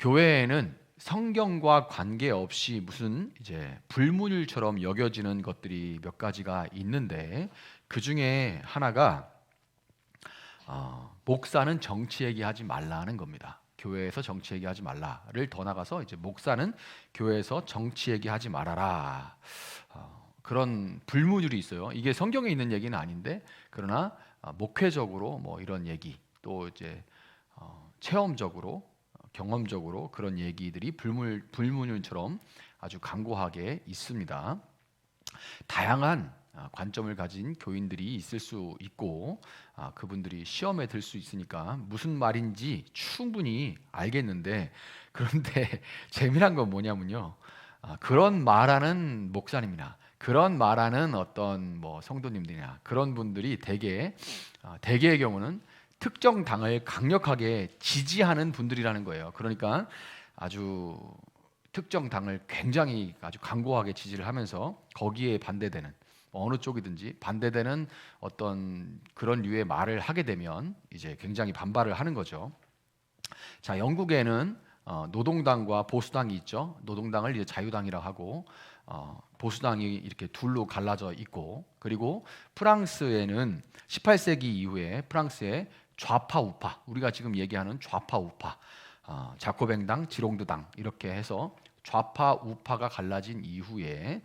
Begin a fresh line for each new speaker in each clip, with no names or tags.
교회에는 성경과 관계없이 무슨 이제 불문율처럼 여겨지는 것들이 몇 가지가 있는데, 그 중에 하나가 목사는 정치 얘기하지 말라는 겁니다. 교회에서 정치 얘기하지 말라를 더 나가서 이제 목사는 교회에서 정치 얘기하지 말아라. 그런 불문율이 있어요. 이게 성경에 있는 얘기는 아닌데, 그러나 목회적으로 뭐 이런 얘기, 또 이제 체험적으로 경험적으로 그런 얘기들이 불문율처럼 아주 강고하게 있습니다. 다양한 관점을 가진 교인들이 있을 수 있고, 그분들이 시험에 들 수 있으니까 무슨 말인지 충분히 알겠는데, 그런데 재미난 건 뭐냐면요, 그런 말하는 목사님이나 그런 말하는 어떤 뭐 성도님들이나 그런 분들이 대개의 경우는 특정 당을 강력하게 지지하는 분들이라는 거예요. 그러니까 아주 특정 당을 굉장히 아주 강고하게 지지를 하면서 거기에 반대되는, 어느 쪽이든지 반대되는 어떤 그런 류의 말을 하게 되면 이제 굉장히 반발을 하는 거죠. 자, 영국에는 노동당과 보수당이 있죠. 노동당을 이제 자유당이라고 하고, 보수당이 이렇게 둘로 갈라져 있고, 그리고 프랑스에는 18세기 이후에 프랑스의 좌파 우파, 우리가 지금 얘기하는 좌파 우파, 자코뱅당, 지롱드당 이렇게 해서 좌파 우파가 갈라진 이후에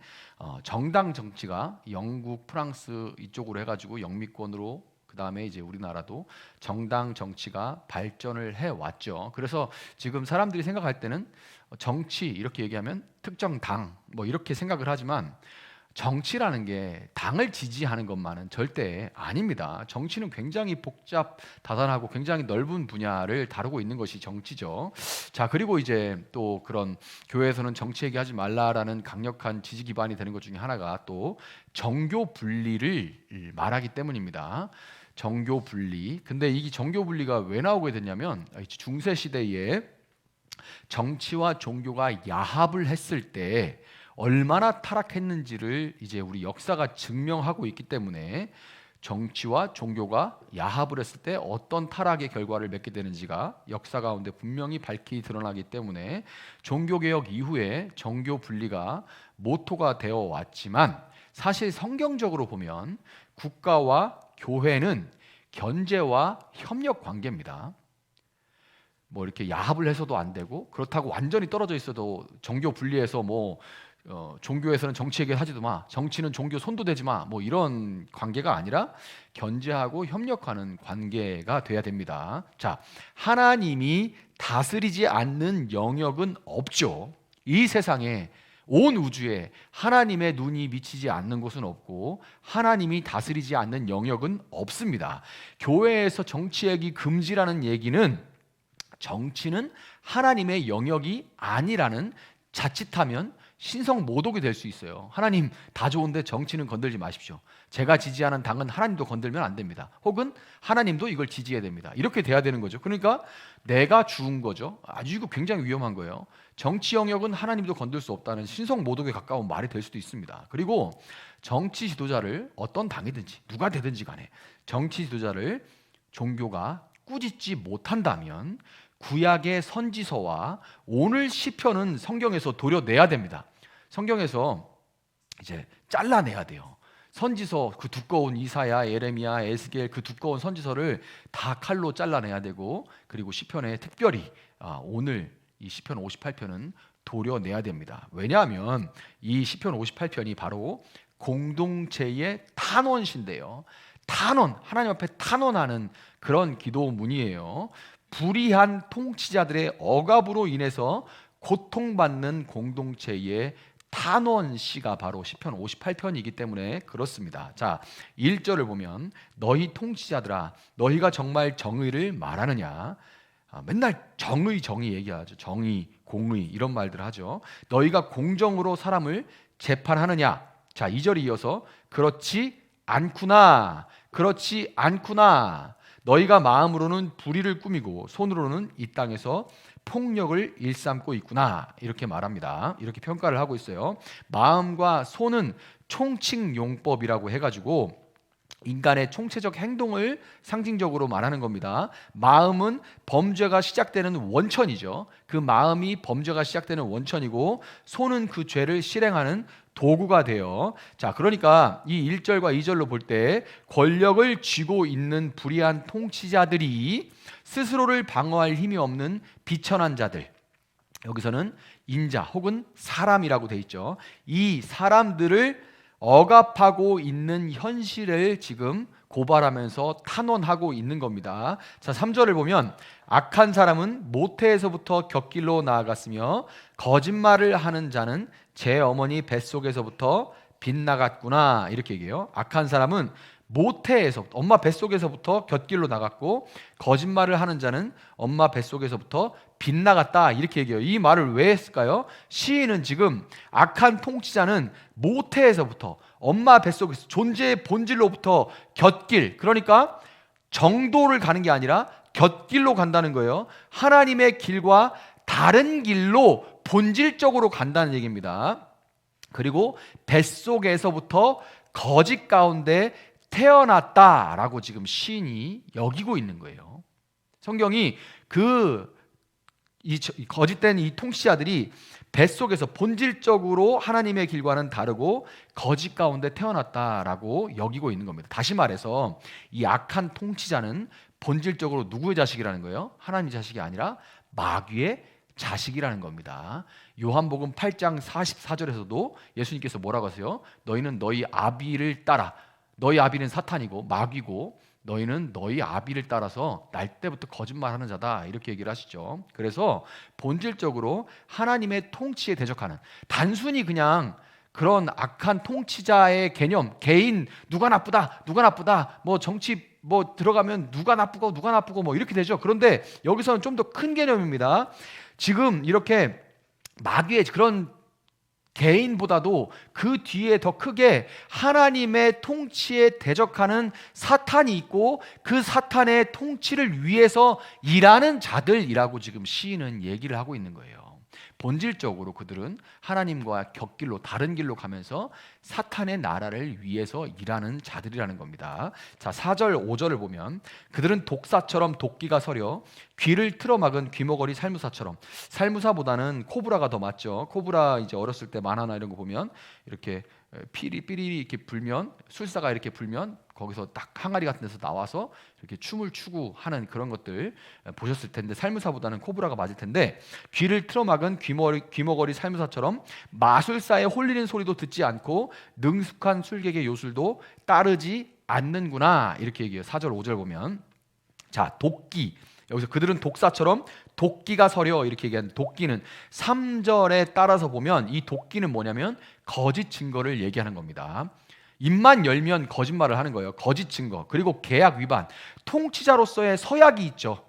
정당 정치가 영국, 프랑스 이쪽으로 해가지고 영미권으로, 그 다음에 이제 우리나라도 정당 정치가 발전을 해 왔죠. 그래서 지금 사람들이 생각할 때는 정치 이렇게 얘기하면 특정 당 뭐 이렇게 생각을 하지만, 정치라는 게 당을 지지하는 것만은 절대 아닙니다. 정치는 굉장히 복잡다단하고 굉장히 넓은 분야를 다루고 있는 것이 정치죠. 자, 그리고 이제 또 그런 교회에서는 정치 얘기하지 말라라는 강력한 지지 기반이 되는 것 중에 하나가 또 정교 분리를 말하기 때문입니다. 정교 분리. 근데 이 정교 분리가 왜 나오게 됐냐면, 중세 시대에 정치와 종교가 야합을 했을 때 얼마나 타락했는지를 이제 우리 역사가 증명하고 있기 때문에, 정치와 종교가 야합을 했을 때 어떤 타락의 결과를 맺게 되는지가 역사 가운데 분명히 밝히 드러나기 때문에, 종교개혁 이후에 정교 분리가 모토가 되어 왔지만, 사실 성경적으로 보면 국가와 교회는 견제와 협력 관계입니다. 뭐 이렇게 야합을 해서도 안 되고, 그렇다고 완전히 떨어져 있어도 정교 분리해서 뭐 종교에서는 정치 얘기를 하지도 마, 정치는 종교 손도 대지 마, 뭐 이런 관계가 아니라 견제하고 협력하는 관계가 돼야 됩니다. 자, 하나님이 다스리지 않는 영역은 없죠. 이 세상에, 온 우주에 하나님의 눈이 미치지 않는 곳은 없고, 하나님이 다스리지 않는 영역은 없습니다. 교회에서 정치 얘기 금지라는 얘기는 정치는 하나님의 영역이 아니라는, 자칫하면 신성 모독이 될 수 있어요. 하나님 다 좋은데 정치는 건들지 마십시오. 제가 지지하는 당은 하나님도 건들면 안 됩니다. 혹은 하나님도 이걸 지지해야 됩니다. 이렇게 돼야 되는 거죠. 그러니까 내가 주운 거죠. 아주 이거 굉장히 위험한 거예요. 정치 영역은 하나님도 건들 수 없다는 신성 모독에 가까운 말이 될 수도 있습니다. 그리고 정치 지도자를, 어떤 당이든지 누가 되든지 간에 정치 지도자를 종교가 꾸짖지 못한다면 구약의 선지서와 오늘 시편은 성경에서 도려내야 됩니다. 성경에서 이제 잘라내야 돼요. 선지서, 그 두꺼운 이사야, 예레미야, 에스겔, 그 두꺼운 선지서를 다 칼로 잘라내야 되고, 그리고 시편에 특별히 오늘 이 시편 58편은 도려내야 됩니다. 왜냐하면 이 시편 58편이 바로 공동체의 탄원신데요. 탄원, 하나님 앞에 탄원하는 그런 기도문이에요. 불의한 통치자들의 억압으로 인해서 고통받는 공동체의 탄원시가 바로 시편 58편이기 때문에 그렇습니다. 자, 1절을 보면 너희 통치자들아 너희가 정말 정의를 말하느냐. 맨날 정의 얘기하죠. 정의, 공의 이런 말들 하죠. 너희가 공정으로 사람을 재판하느냐. 자, 2절이 이어서 그렇지 않구나. 그렇지 않구나. 너희가 마음으로는 불의를 꾸미고 손으로는 이 땅에서 폭력을 일삼고 있구나. 이렇게 말합니다. 이렇게 평가를 하고 있어요. 마음과 손은 총칙용법이라고 해가지고 인간의 총체적 행동을 상징적으로 말하는 겁니다. 마음은 범죄가 시작되는 원천이죠. 그 마음이 범죄가 시작되는 원천이고 손은 그 죄를 실행하는 도구가 돼요. 자, 그러니까 이 1절과 2절로 볼 때 권력을 쥐고 있는 불의한 통치자들이 스스로를 방어할 힘이 없는 비천한 자들, 여기서는 인자 혹은 사람이라고 돼 있죠. 이 사람들을 억압하고 있는 현실을 지금 고발하면서 탄원하고 있는 겁니다. 자, 3절을 보면 악한 사람은 모태에서부터 곁길로 나아갔으며 거짓말을 하는 자는 제 어머니 뱃속에서부터 빗나갔구나, 이렇게 얘기해요. 악한 사람은 모태에서부터, 엄마 뱃속에서부터 곁길로 나갔고 거짓말을 하는 자는 엄마 뱃속에서부터 빗나갔다, 이렇게 얘기해요. 이 말을 왜 했을까요? 시인은 지금 악한 통치자는 모태에서부터 엄마 뱃속에서 존재의 본질로부터 곁길, 그러니까 정도를 가는 게 아니라 곁길로 간다는 거예요. 하나님의 길과 다른 길로 본질적으로 간다는 얘기입니다. 그리고 뱃속에서부터 거짓 가운데 태어났다라고 지금 시인이 여기고 있는 거예요. 성경이 이 거짓된 이 통치자들이 뱃속에서 본질적으로 하나님의 길과는 다르고 거짓 가운데 태어났다라고 여기고 있는 겁니다. 다시 말해서 이 악한 통치자는 본질적으로 누구의 자식이라는 거예요? 하나님의 자식이 아니라 마귀의 자식이라는 겁니다. 요한복음 8장 44절에서도 예수님께서 뭐라고 하세요? 너희는 너희 아비를 따라, 너희 아비는 사탄이고 마귀고 너희는 너희 아비를 따라서 날 때부터 거짓말하는 자다, 이렇게 얘기를 하시죠. 그래서 본질적으로 하나님의 통치에 대적하는, 단순히 그냥 그런 악한 통치자의 개념, 개인 누가 나쁘다 뭐 정치 뭐 들어가면 누가 나쁘고 뭐 이렇게 되죠. 그런데 여기서는 좀 더 큰 개념입니다. 지금 이렇게 마귀의 그런 개인보다도 그 뒤에 더 크게 하나님의 통치에 대적하는 사탄이 있고 그 사탄의 통치를 위해서 일하는 자들이라고 지금 시인은 얘기를 하고 있는 거예요. 본질적으로 그들은 하나님과 곁길로, 다른 길로 가면서 사탄의 나라를 위해서 일하는 자들이라는 겁니다. 자, 4절 5절을 보면 그들은 독사처럼 도끼가 서려 귀를 틀어막은 귀머거리 살무사처럼, 살무사보다는 코브라가 더 맞죠. 코브라 이제 어렸을 때 만화나 이런 거 보면 이렇게 삐리삐리 이렇게 불면, 술사가 이렇게 불면 거기서 딱 항아리 같은 데서 나와서 이렇게 춤을 추고 하는 그런 것들 보셨을 텐데, 살무사보다는 코브라가 맞을 텐데, 귀를 틀어막은 귀머거리 살무사처럼 마술사의 홀리는 소리도 듣지 않고 능숙한 술객의 요술도 따르지 않는구나, 이렇게 얘기해요. 4절 5절 보면, 자, 도끼, 여기서 그들은 독사처럼 도끼가 서려, 이렇게 얘기하는 도끼는 3절에 따라서 보면 이 도끼는 뭐냐면 거짓 증거를 얘기하는 겁니다. 입만 열면 거짓말을 하는 거예요. 거짓 증거, 그리고 계약 위반. 통치자로서의 서약이 있죠.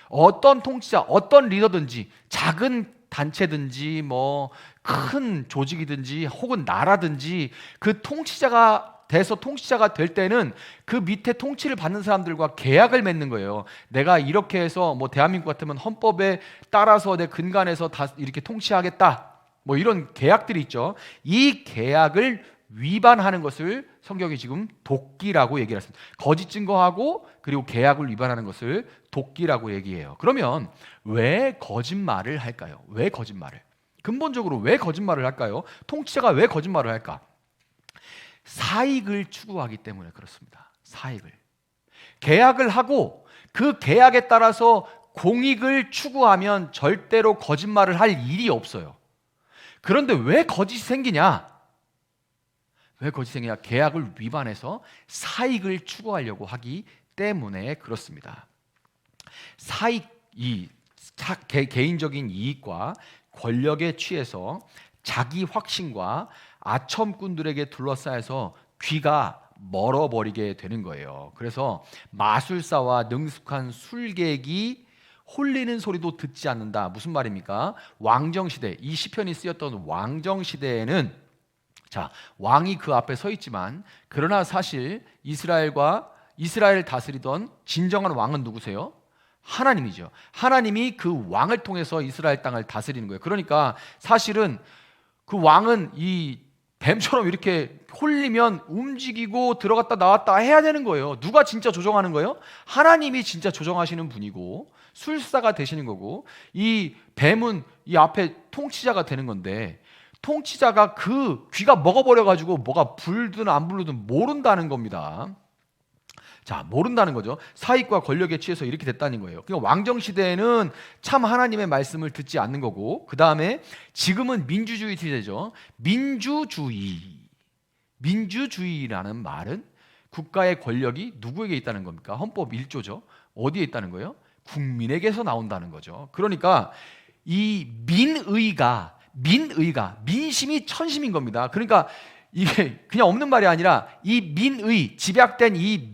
어떤 통치자, 어떤 리더든지, 작은 단체든지 뭐 큰 조직이든지 혹은 나라든지, 그 통치자가 돼서 통치자가 될 때는 그 밑에 통치를 받는 사람들과 계약을 맺는 거예요. 내가 이렇게 해서 뭐 대한민국 같으면 헌법에 따라서 내 근간에서 다 이렇게 통치하겠다, 뭐 이런 계약들이 있죠. 이 계약을 위반하는 것을 성경이 지금 도끼라고 얘기를 했습니다. 거짓 증거하고 그리고 계약을 위반하는 것을 도끼라고 얘기해요. 그러면 왜 거짓말을 할까요? 왜 거짓말을? 근본적으로 왜 거짓말을 할까요? 통치자가 왜 거짓말을 할까? 사익을 추구하기 때문에 그렇습니다. 사익을. 계약을 하고 그 계약에 따라서 공익을 추구하면 절대로 거짓말을 할 일이 없어요. 그런데 왜 거짓이 생기냐? 왜 거짓이 생기냐? 계약을 위반해서 사익을 추구하려고 하기 때문에 그렇습니다. 개인적인 이익과 권력에 취해서 자기 확신과 아첨꾼들에게 둘러싸여서 귀가 멀어버리게 되는 거예요. 그래서 마술사와 능숙한 술객이 홀리는 소리도 듣지 않는다. 무슨 말입니까? 왕정시대, 이 시편이 쓰였던 왕정시대에는, 자, 왕이 그 앞에 서 있지만, 그러나 사실 이스라엘 다스리던 진정한 왕은 누구세요? 하나님이죠. 하나님이 그 왕을 통해서 이스라엘 땅을 다스리는 거예요. 그러니까 사실은 그 왕은 이 뱀처럼 이렇게 홀리면 움직이고 들어갔다 나왔다 해야 되는 거예요. 누가 진짜 조정하는 거예요? 하나님이 진짜 조정하시는 분이고 술사가 되시는 거고, 이 뱀은 이 앞에 통치자가 되는 건데, 통치자가 그 귀가 먹어버려가지고 뭐가 불든 안 불든 모른다는 겁니다. 자, 모른다는 거죠. 사익과 권력에 취해서 이렇게 됐다는 거예요. 그러니까 왕정 시대에는 참 하나님의 말씀을 듣지 않는 거고, 그 다음에 지금은 민주주의 시대죠. 민주주의라는 말은 국가의 권력이 누구에게 있다는 겁니까? 헌법 1조죠. 어디에 있다는 거예요? 국민에게서 나온다는 거죠. 그러니까 이 민심이 천심인 겁니다. 그러니까 이게 그냥 없는 말이 아니라 이 집약된 이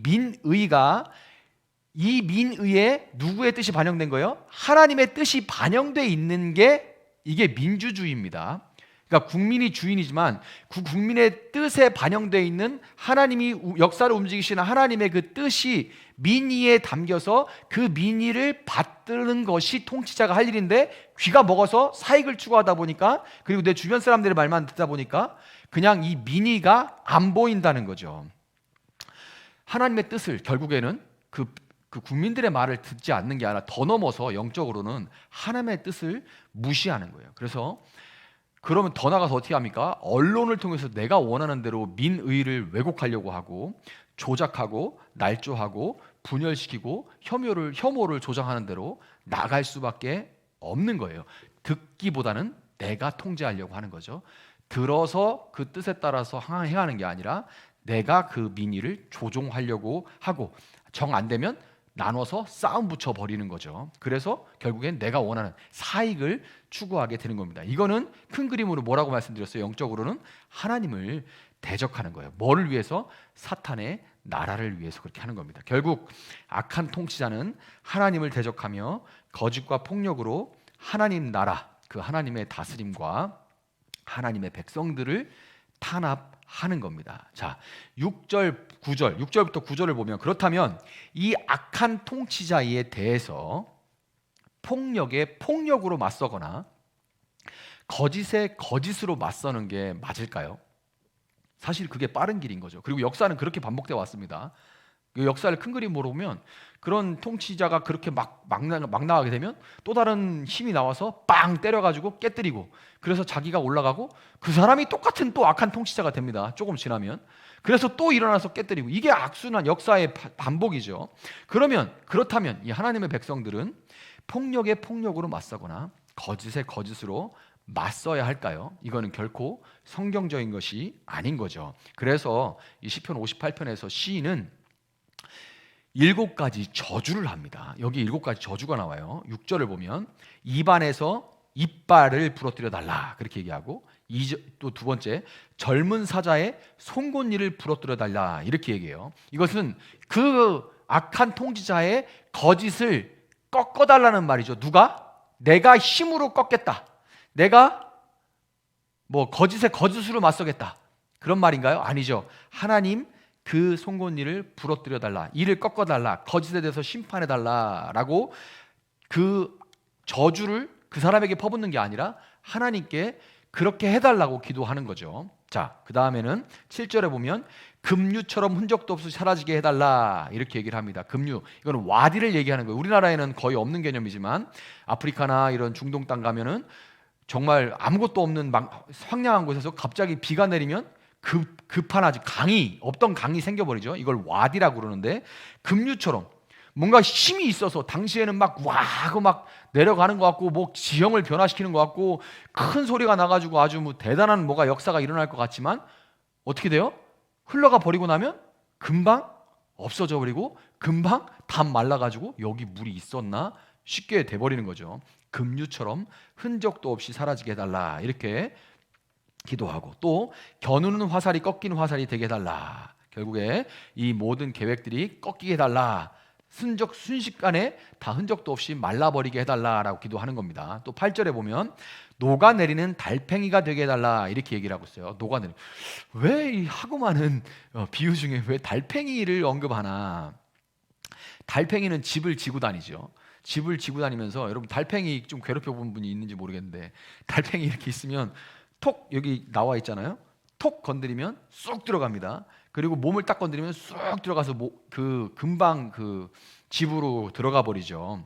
민의에 누구의 뜻이 반영된 거예요? 하나님의 뜻이 반영돼 있는 게 이게 민주주의입니다. 그러니까 국민이 주인이지만 그 국민의 뜻에 반영되어 있는 하나님이 역사를 움직이시는 하나님의 그 뜻이 민의에 담겨서 그 민의를 받드는 것이 통치자가 할 일인데, 귀가 먹어서 사익을 추구하다 보니까, 그리고 내 주변 사람들의 말만 듣다 보니까 그냥 이 민의가 안 보인다는 거죠. 하나님의 뜻을 결국에는 그 국민들의 말을 듣지 않는 게 아니라 더 넘어서 영적으로는 하나님의 뜻을 무시하는 거예요. 그래서 그러면 더 나가서 어떻게 합니까? 언론을 통해서 내가 원하는 대로 민의를 왜곡하려고 하고, 조작하고 날조하고 분열시키고 혐오를 조장하는 대로 나갈 수밖에 없는 거예요. 듣기보다는 내가 통제하려고 하는 거죠. 들어서 그 뜻에 따라서 행하는 게 아니라 내가 그 민의를 조종하려고 하고, 정 안 되면 나눠서 싸움 붙여 버리는 거죠. 그래서 결국엔 내가 원하는 사익을 추구하게 되는 겁니다. 이거는 큰 그림으로 뭐라고 말씀드렸어요? 영적으로는 하나님을 대적하는 거예요. 뭐를 위해서? 사탄의 나라를 위해서 그렇게 하는 겁니다. 결국 악한 통치자는 하나님을 대적하며 거짓과 폭력으로 하나님 나라, 그 하나님의 다스림과 하나님의 백성들을 탄압하는 겁니다. 자, 6절부터 9절을 보면, 그렇다면 이 악한 통치자에 대해서 폭력에 폭력으로 맞서거나 거짓에 거짓으로 맞서는 게 맞을까요? 사실 그게 빠른 길인 거죠. 그리고 역사는 그렇게 반복되어 왔습니다. 그 역사를 큰 그림으로 보면 그런 통치자가 그렇게 막 나가게 되면 또 다른 힘이 나와서 빵 때려가지고 깨뜨리고, 그래서 자기가 올라가고 그 사람이 똑같은 또 악한 통치자가 됩니다. 조금 지나면. 그래서 또 일어나서 깨뜨리고, 이게 악순환 역사의 반복이죠. 그렇다면 이 하나님의 백성들은 폭력에 폭력으로 맞서거나 거짓에 거짓으로 맞서야 할까요? 이거는 결코 성경적인 것이 아닌 거죠. 그래서 이 시편 58편에서 시인은 7가지 저주를 합니다. 여기 7가지 저주가 나와요. 6절을 보면 입안에서 이빨을 부러뜨려 달라 그렇게 얘기하고, 또 두 번째, 젊은 사자의 송곳니를 부러뜨려 달라 이렇게 얘기해요. 이것은 그 악한 통치자의 거짓을 꺾어달라는 말이죠. 누가? 내가 힘으로 꺾겠다. 내가 뭐 거짓에 거짓으로 맞서겠다. 그런 말인가요? 아니죠. 하나님 그 송곳니를 부러뜨려 달라, 이를 꺾어 달라, 거짓에 대해서 심판해 달라라고 그 저주를 그 사람에게 퍼붓는 게 아니라 하나님께 그렇게 해달라고 기도하는 거죠. 자, 그 다음에는 7절에 보면 급류처럼 흔적도 없이 사라지게 해달라 이렇게 얘기를 합니다. 급류, 이거는 와디를 얘기하는 거예요. 우리나라에는 거의 없는 개념이지만 아프리카나 이런 중동 땅 가면은 정말 아무것도 없는 황량한 곳에서 갑자기 비가 내리면 급한 아주 없던 강이 생겨버리죠. 이걸 와디라고 그러는데, 급류처럼 뭔가 힘이 있어서 당시에는 막 와 하고 막 내려가는 것 같고, 뭐 지형을 변화시키는 것 같고, 큰 소리가 나가지고 아주 뭐 대단한 뭐가 역사가 일어날 것 같지만 어떻게 돼요? 흘러가 버리고 나면 금방 없어져 버리고 금방 다 말라가지고 여기 물이 있었나 쉽게 돼버리는 거죠. 급류처럼 흔적도 없이 사라지게 해달라 이렇게 기도하고, 또 겨누는 화살이 꺾이는 화살이 되게 해달라. 결국에 이 모든 계획들이 꺾이게 해달라. 순식간에 다 흔적도 없이 말라버리게 해달라라고 기도하는 겁니다. 또 8절에 보면 녹아내리는 달팽이가 되게 해달라 이렇게 얘기를 하고 있어요. 녹아내리. 왜 이 하고 많은 비유 중에 왜 달팽이를 언급하나? 달팽이는 집을 지고 다니죠. 집을 지고 다니면서, 여러분 달팽이 좀 괴롭혀 본 분이 있는지 모르겠는데, 달팽이 이렇게 있으면 톡 여기 나와 있잖아요. 톡 건드리면 쑥 들어갑니다. 그리고 몸을 딱 건드리면 쑥 들어가서 금방 그 집으로 들어가 버리죠.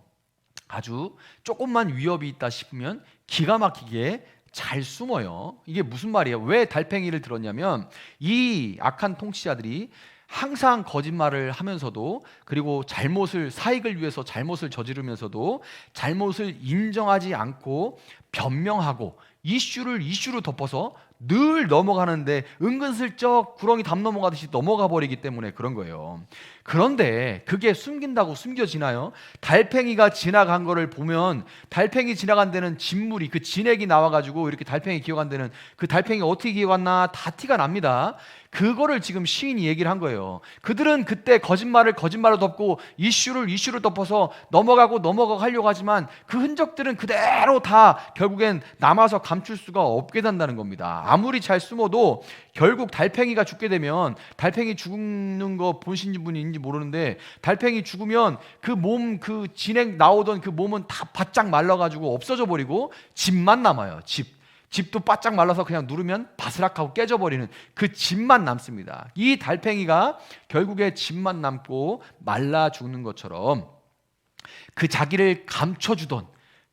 아주 조금만 위협이 있다 싶으면 기가 막히게 잘 숨어요. 이게 무슨 말이에요? 왜 달팽이를 들었냐면 이 악한 통치자들이 항상 거짓말을 하면서도, 그리고 사익을 위해서 잘못을 저지르면서도 잘못을 인정하지 않고 변명하고 이슈로 덮어서 늘 넘어가는데 은근슬쩍 구렁이 담 넘어가듯이 넘어가 버리기 때문에 그런 거예요. 그런데 그게 숨긴다고 숨겨지나요? 달팽이가 지나간 거를 보면, 달팽이 지나간 데는 진물이, 그 진액이 나와가지고 이렇게 달팽이 기어간 데는 그 달팽이 어떻게 기어갔나 다 티가 납니다. 그거를 지금 시인이 얘기를 한 거예요. 그들은 그때 거짓말을 거짓말로 덮고 이슈로 덮어서 넘어가고 하려고 하지만 그 흔적들은 그대로 다 결국엔 남아서 감출 수가 없게 된다는 겁니다. 아무리 잘 숨어도 결국 달팽이가 죽게 되면, 달팽이 죽는 거 보신 분인지 모르는데, 달팽이 죽으면 그 진액 나오던 그 몸은 다 바짝 말라가지고 없어져 버리고 집만 남아요. 집도 바짝 말라서 그냥 누르면 바스락하고 깨져버리는 그 집만 남습니다. 이 달팽이가 결국에 집만 남고 말라 죽는 것처럼 그 자기를 감춰주던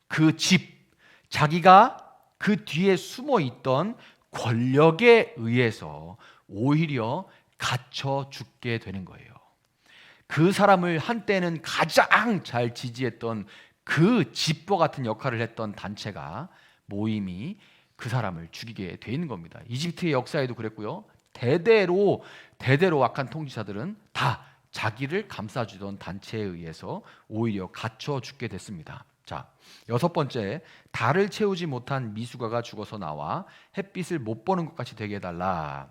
그 집, 자기가 그 뒤에 숨어 있던 권력에 의해서 오히려 갇혀 죽게 되는 거예요. 그 사람을 한때는 가장 잘 지지했던 그 집과 같은 역할을 했던 단체가, 모임이 그 사람을 죽이게 돼 있는 겁니다. 이집트의 역사에도 그랬고요. 대대로 악한 통치자들은 다 자기를 감싸주던 단체에 의해서 오히려 갇혀 죽게 됐습니다. 자, 6번째, 달을 채우지 못한 미숙아가 죽어서 나와 햇빛을 못 보는 것 같이 되게 해달라.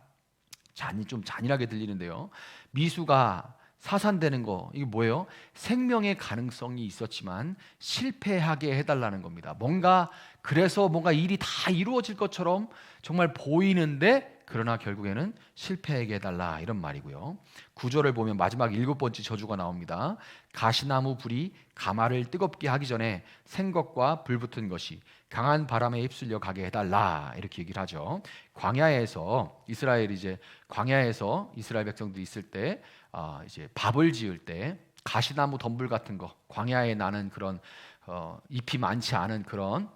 좀 잔인하게 들리는데요. 미숙아 사산되는 거, 이게 뭐예요? 생명의 가능성이 있었지만 실패하게 해달라는 겁니다. 그래서 뭔가 일이 다 이루어질 것처럼 정말 보이는데, 그러나 결국에는 실패하게 해달라, 이런 말이고요. 9절을 보면 마지막 7번째 저주가 나옵니다. 가시나무 불이 가마를 뜨겁게 하기 전에 생것과 불붙은 것이 강한 바람에 휩쓸려 가게 해달라, 이렇게 얘기를 하죠. 광야에서 이스라엘 백성들이 있을 때, 이제 밥을 지을 때 가시나무 덤불 같은 거, 광야에 나는 그런 잎이 많지 않은 그런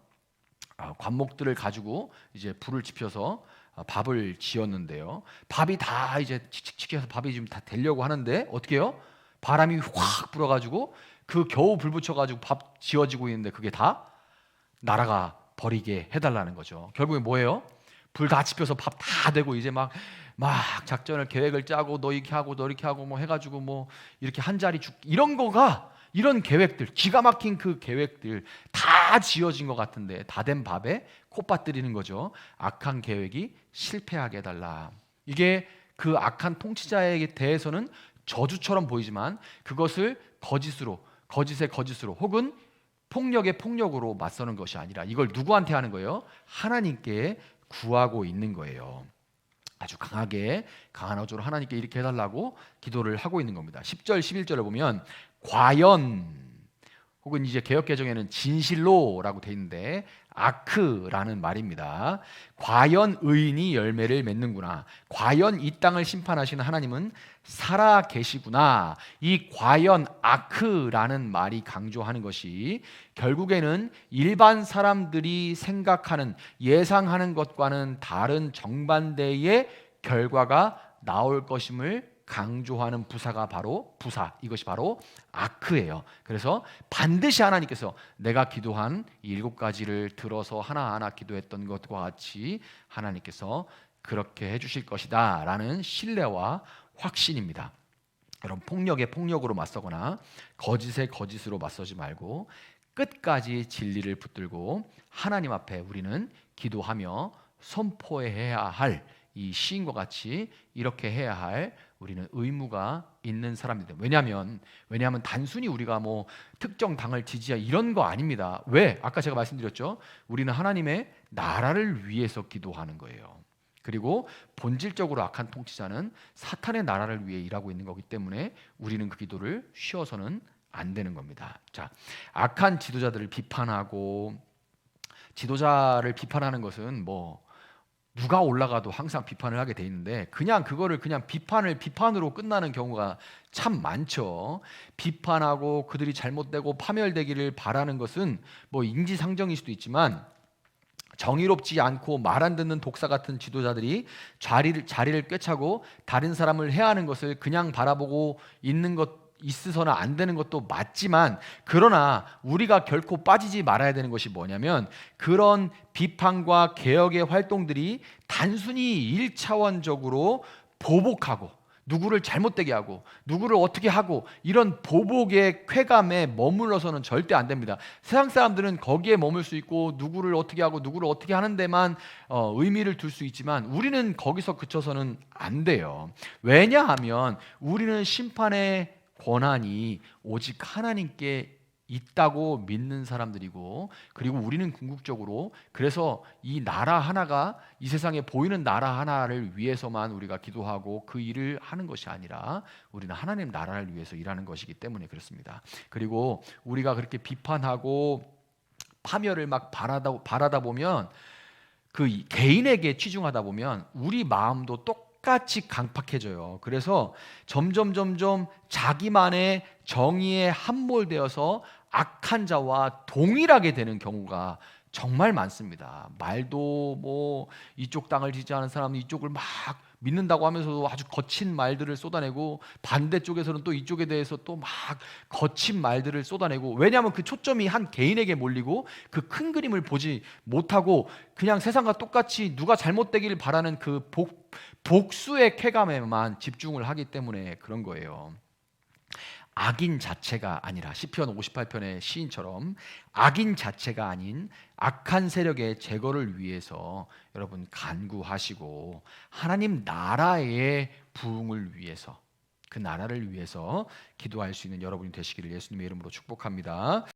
관목들을 가지고 이제 불을 지펴서 밥을 지었는데요. 밥이 다 이제 칙칙칙해서 밥이 지금 다 되려고 하는데 어떻게 해요? 바람이 확 불어가지고 그 겨우 불 붙여가지고 밥 지어지고 있는데 그게 다 날아가 버리게 해달라는 거죠. 결국에 뭐예요? 불 다 지펴서 밥 다 되고 이제 막 작전을 계획을 짜고 너 이렇게 하고 너 이렇게 하고 뭐 해가지고 뭐 이렇게 한 자리 이런 계획들, 기가 막힌 그 계획들 다 지어진 것 같은데 다 된 밥에 콧받들이는 거죠. 악한 계획이 실패하게 해달라. 이게 그 악한 통치자에게 대해서는 저주처럼 보이지만 그것을 거짓의 거짓으로 혹은 폭력의 폭력으로 맞서는 것이 아니라 이걸 누구한테 하는 거예요? 하나님께 구하고 있는 거예요. 아주 강한 어조로 하나님께 이렇게 해달라고 기도를 하고 있는 겁니다. 10절 11절을 보면 과연, 혹은 이제 개역개정에는 진실로라고 돼 있는데 아크라는 말입니다. 과연 의인이 열매를 맺는구나. 과연 이 땅을 심판하시는 하나님은 살아 계시구나. 이 과연 아크라는 말이 강조하는 것이 결국에는 일반 사람들이 생각하는, 예상하는 것과는 다른 정반대의 결과가 나올 것임을 강조하는 이것이 바로 아크예요. 그래서 반드시 하나님께서 내가 기도한 이 7가지를 들어서 하나하나 기도했던 것과 같이 하나님께서 그렇게 해주실 것이다 라는 신뢰와 확신입니다. 여러분, 폭력에 폭력으로 맞서거나 거짓에 거짓으로 맞서지 말고 끝까지 진리를 붙들고 하나님 앞에 우리는 기도하며 선포해야 할, 이 시인과 같이 이렇게 해야 할 우리는 의무가 있는 사람입니다. 왜냐하면 단순히 우리가 뭐 특정 당을 지지하 이런 거 아닙니다. 왜? 아까 제가 말씀드렸죠. 우리는 하나님의 나라를 위해서 기도하는 거예요. 그리고 본질적으로 악한 통치자는 사탄의 나라를 위해 일하고 있는 거기 때문에 우리는 그 기도를 쉬어서는 안 되는 겁니다. 자, 악한 지도자들을 비판하고, 지도자를 비판하는 것은 뭐 누가 올라가도 항상 비판을 하게 돼 있는데 그냥 그거를 그냥 비판을 비판으로 끝나는 경우가 참 많죠. 비판하고 그들이 잘못되고 파멸되기를 바라는 것은 뭐 인지상정일 수도 있지만 정의롭지 않고 말 안 듣는 독사 같은 지도자들이 자리를 꿰차고 다른 사람을 해하는 것을 그냥 바라보고 있는 것 있어서는 안 되는 것도 맞지만, 그러나 우리가 결코 빠지지 말아야 되는 것이 뭐냐면 그런 비판과 개혁의 활동들이 단순히 일차원적으로 보복하고 누구를 잘못되게 하고 누구를 어떻게 하고 이런 보복의 쾌감에 머물러서는 절대 안 됩니다. 세상 사람들은 거기에 머물 수 있고 누구를 어떻게 하고 누구를 어떻게 하는 데만 의미를 둘 수 있지만 우리는 거기서 그쳐서는 안 돼요. 왜냐하면 우리는 심판의 권한이 오직 하나님께 있다고 믿는 사람들이고, 그리고 우리는 궁극적으로 그래서 이 나라 하나가, 이 세상에 보이는 나라 하나를 위해서만 우리가 기도하고 그 일을 하는 것이 아니라 우리는 하나님 나라를 위해서 일하는 것이기 때문에 그렇습니다. 그리고 우리가 그렇게 비판하고 파멸을 막 바라다 보면, 그 개인에게 치중하다 보면 우리 마음도 똑같이 강팍해져요. 그래서 점점 자기만의 정의에 함몰되어서 악한 자와 동일하게 되는 경우가 정말 많습니다. 말도 뭐 이쪽 땅을 지지하는 사람은 이쪽을 막 믿는다고 하면서도 아주 거친 말들을 쏟아내고, 반대쪽에서는 또 이쪽에 대해서 또 막 거친 말들을 쏟아내고, 왜냐하면 그 초점이 한 개인에게 몰리고 그 큰 그림을 보지 못하고 그냥 세상과 똑같이 누가 잘못되기를 바라는 그 복수의 쾌감에만 집중을 하기 때문에 그런 거예요. 악인 자체가 아니라, 시편 58편의 시인처럼 악인 자체가 아닌 악한 세력의 제거를 위해서 여러분 간구하시고 하나님 나라의 부흥을 위해서, 그 나라를 위해서 기도할 수 있는 여러분이 되시기를 예수님의 이름으로 축복합니다.